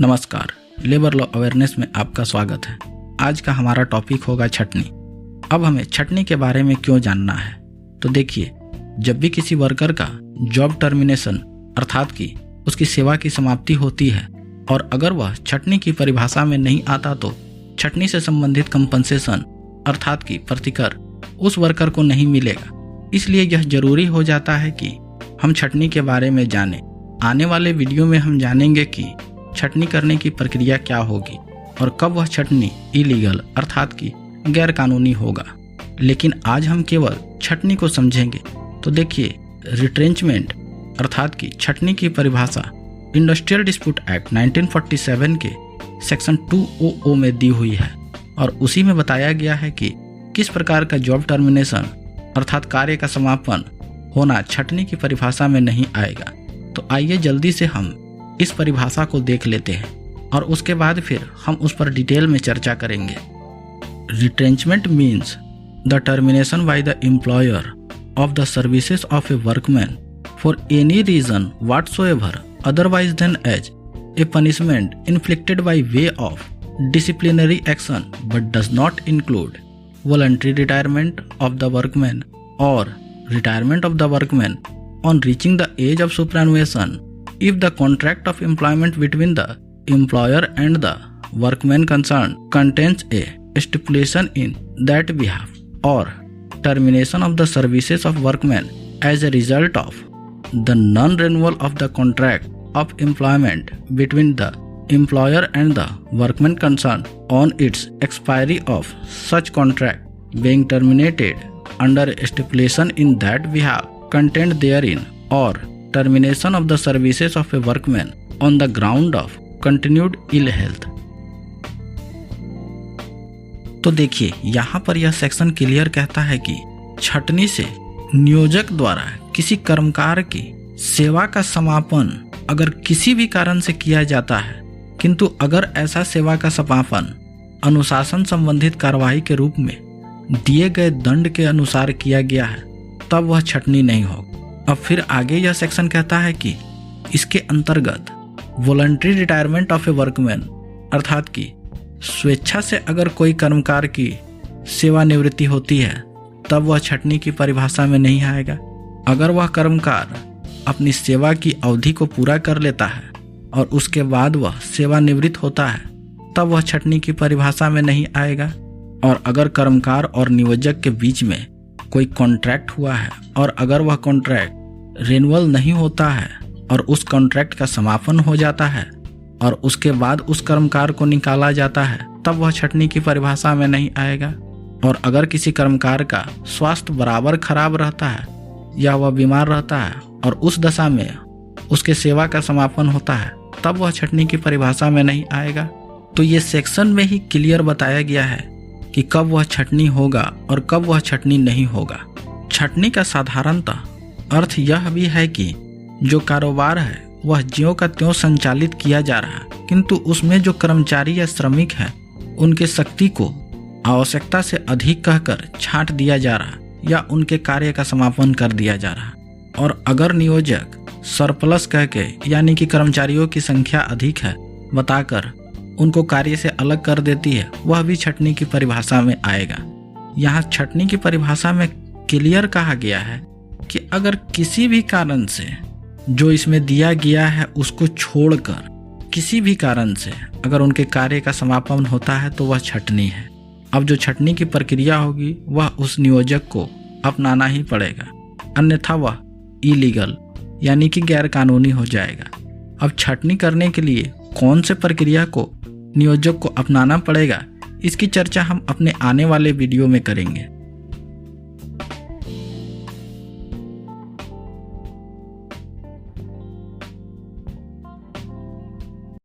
नमस्कार, labour law awareness में आपका स्वागत है। आज का हमारा टॉपिक होगा छटनी। अब हमें छटनी के बारे में क्यों जानना है, तो देखिए, जब भी किसी वर्कर का जॉब टर्मिनेशन अर्थात कि उसकी सेवा की समाप्ति होती है और अगर वह छटनी की परिभाषा में नहीं आता तो छटनी से संबंधित कंपनसेशन अर्थात कि प्रतिकर उस वर्कर को नहीं मिलेगा। इसलिए यह जरूरी हो जाता है कि हम छटनी के बारे में जानें। आने वाले वीडियो में हम जानेंगे कि छटनी करने की प्रक्रिया क्या होगी और कब वह छटनी इलीगल अर्थात कि गैर कानूनी होगा। लेकिन आज हम केवल छटनी को समझेंगे। तो देखिए, रिट्रेंचमेंट अर्थात कि छटनी की परिभाषा इंडस्ट्रियल डिस्प्यूट एक्ट 1947 के सेक्शन 200 में दी हुई है और उसी में बताया गया है कि किस प्रकार का जॉब टर्मिनेशन अर्थात कार्य का समापन होना छटनी की परिभाषा में नहीं आएगा। तो आइए जल्दी से हम इस परिभाषा को देख लेते हैं और उसके बाद फिर हम उस पर डिटेल में चर्चा करेंगे। Retrenchment means the termination by the employer of the services of a workman for any reason whatsoever otherwise than as a punishment inflicted by way of disciplinary action but does not include voluntary retirement of the workman और retirement of the workman on reaching the age of superannuation if the contract of employment between the employer and the workman concerned contains a stipulation in that behalf or termination of the services of workman as a result of the non-renewal of the contract of employment between the employer and the workman concerned on its expiry of such contract being terminated under stipulation in that behalf contained therein or termination of the services of a workman on the ground of continued ill health। तो देखिए, यहाँ पर यह section clear कहता है कि छटनी से नियोजक द्वारा किसी कर्मकार की सेवा का समापन अगर किसी भी कारण से किया जाता है, किंतु अगर ऐसा सेवा का समापन अनुशासन संबंधित कार्रवाई के रूप में दिए गए दंड के अनुसार किया गया है, तब वह छटनी नहीं होगी। अब फिर आगे यह सेक्शन कहता है कि इसके अंतर्गत voluntary retirement of a workman अर्थात कि स्वेच्छा से अगर कोई कर्मकार की सेवानिवृत्ति होती है तब वह छटनी की परिभाषा में नहीं आएगा। अगर वह कर्मकार अपनी सेवा की अवधि को पूरा कर लेता है और उसके बाद वह सेवानिवृत्त होता है तब वह छटनी की परिभाषा में नहीं आएगा। और अगर कर्मकार और नियोजक के बीच में कोई कॉन्ट्रैक्ट हुआ है और अगर वह कॉन्ट्रैक्ट रिन्यूअल नहीं होता है और उस कॉन्ट्रैक्ट का समापन हो जाता है और उसके बाद उस कर्मकार को निकाला जाता है तब वह छटनी की परिभाषा में नहीं आएगा। और अगर किसी कर्मकार का स्वास्थ्य बराबर खराब रहता है या वह बीमार रहता है और उस दशा में उसके सेवा का समापन होता है तब वह छटनी की परिभाषा में नहीं आएगा। तो ये सेक्शन में ही क्लियर बताया गया है कि कब वह छटनी होगा और कब वह छटनी नहीं होगा। छटनी का साधारणतः अर्थ यह भी है कि जो कारोबार है वह ज्यों का त्यों संचालित किया जा रहा है, किंतु उसमें जो कर्मचारी या श्रमिक है उनके शक्ति को आवश्यकता से अधिक कहकर छांट दिया जा रहा या उनके कार्य का समापन कर दिया जा रहा। और अगर नियोजक सरप्लस कह के यानी कि कर्मचारियों की संख्या अधिक है बताकर उनको कार्य से अलग कर देती है, वह भी छटनी की परिभाषा में आएगा। यहाँ छटनी की परिभाषा में क्लियर कहा गया है कि अगर किसी भी कारण से जो इसमें दिया गया है उसको छोड़कर किसी भी कारण से अगर उनके कार्य का समापन होता है तो वह छटनी है। अब जो छटनी की प्रक्रिया होगी वह उस नियोजक को अपनाना ही पड़ेगा, अन्यथा वह इलीगल यानी कि गैर कानूनी हो जाएगा। अब छटनी करने के लिए कौन से प्रक्रिया को नियोजक को अपनाना पड़ेगा, इसकी चर्चा हम अपने आने वाले वीडियो में करेंगे।